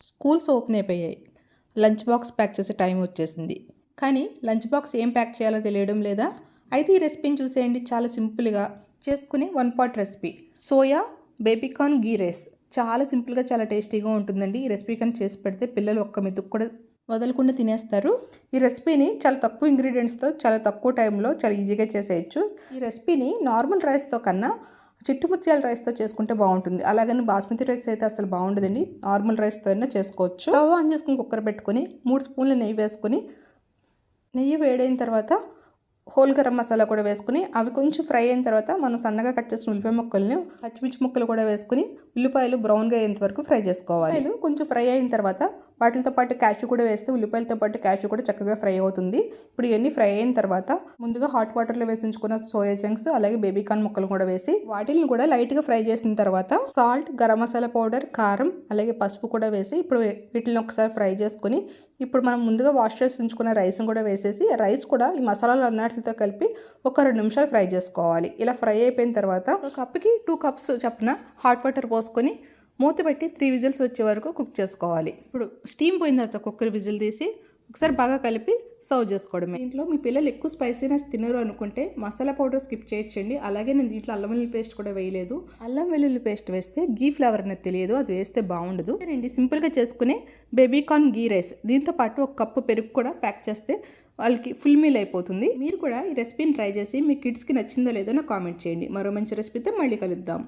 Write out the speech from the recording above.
Schools open అయిపోయాయి. Lunch box pack చేసే time వచ్చేసింది. కానీ లంచ్ బాక్స్ ఏం ప్యాక్ చేయాలో తెలియడం లేదా? అయితే ఈ రెసిపీని చూసేయండి. చాలా సింపుల్గా చేసుకునే 1 పాట్ రెసిపీ. సోయా బేబీకార్న్ గీ రైస్. చాలా సింపుల్గా చాలా టేస్టీగా ఉంటుందండి. ఈ రెసిపీ కానీ చేసి పెడితే పిల్లలు ఒక్క మెతుకు కూడా వదలకుండా తినేస్తారు. ఈ రెసిపీని చాలా తక్కువ ఇంగ్రీడియంట్స్తో చాలా తక్కువ టైంలో చాలా ఈజీగా చేసేయచ్చు. ఈ రెసిపీని నార్మల్ రైస్తో కన్నా చిట్టు ముత్యాల రైస్తో చేసుకుంటే బాగుంటుంది. అలాగని బాస్మతి రైస్ అయితే అసలు బాగుండదండి. నార్మల్ రైస్తో అయినా చేసుకోవచ్చు. స్టవ్ ఆన్ చేసుకుని కుక్కర్ పెట్టుకొని 3 స్పూన్ల నెయ్యి వేసుకొని, నెయ్యి వేడైన తర్వాత హోల్ గరం మసాలా కూడా వేసుకుని అవి కొంచెం ఫ్రై అయిన తర్వాత మనం సన్నగా కట్ చేసిన ఉల్లిపాయ ముక్కల్ని పచ్చిమిర్చి ముక్కలు కూడా వేసుకుని ఉల్లిపాయలు బ్రౌన్గా అయ్యేంత వరకు ఫ్రై చేసుకోవాలి. కొంచెం ఫ్రై అయిన తర్వాత వాటితో పాటు క్యాష్యూ కూడా వేస్తే ఉల్లిపాయలతో పాటు క్యాష్యూ కూడా చక్కగా ఫ్రై అవుతుంది. ఇప్పుడు ఇవన్నీ ఫ్రై అయిన తర్వాత ముందుగా హాట్ వాటర్లో వేసి ఉంచుకున్న సోయా చంక్స్ అలాగే బేబీకార్న్ ముక్కలు కూడా వేసి వాటిని కూడా లైట్గా ఫ్రై చేసిన తర్వాత సాల్ట్, గరం మసాలా పౌడర్, కారం అలాగే పసుపు కూడా వేసి ఇప్పుడు వీటిని ఒకసారి ఫ్రై చేసుకుని ఇప్పుడు మనం ముందుగా వాష్ చేసి ఉంచుకున్న రైస్ని కూడా వేసేసి రైస్ కూడా ఈ మసాలాలు అన్నిటితో కలిపి ఒక 2 నిమిషాలు ఫ్రై చేసుకోవాలి. ఇలా ఫ్రై అయిపోయిన తర్వాత ఒక కప్కి 2 కప్స్ చప్పున హాట్ వాటర్ పోసుకొని మూత పెట్టి 3 విజిల్స్ వచ్చే వరకు కుక్ చేసుకోవాలి. ఇప్పుడు స్టీమ్ పోయిన తర్వాత కుక్కర్ విజిల్ తీసి ఒకసారి బాగా కలిపి సర్వ్ చేసుకోవడమే. ఇంట్లో మీ పిల్లలు ఎక్కువ స్పైసీనెస్ తినరు అనుకుంటే మసాలా పౌడర్ స్కిప్ చేయొచ్చండి. అలాగే నేను దీంట్లో అల్లం వెల్లుల్లి పేస్ట్ కూడా వేయలేదు. అల్లం వెల్లుల్లి పేస్ట్ వేస్తే గీ ఫ్లేవర్ అనేది తెలియదు, అది వేస్తే బాగుండదు. రండి సింపుల్గా చేసుకునే బేబీకార్న్ గీ రైస్. దీంతో పాటు 1 కప్పు పెరుగు కూడా ప్యాక్ చేస్తే వాళ్ళకి ఫుల్ మీల్ అయిపోతుంది. మీరు కూడా ఈ రెసిపీని ట్రై చేసి మీ కిడ్స్కి నచ్చిందో లేదో నాకు కామెంట్ చేయండి. మరో మంచి రెసిపీతో మళ్ళీ కలుద్దాం.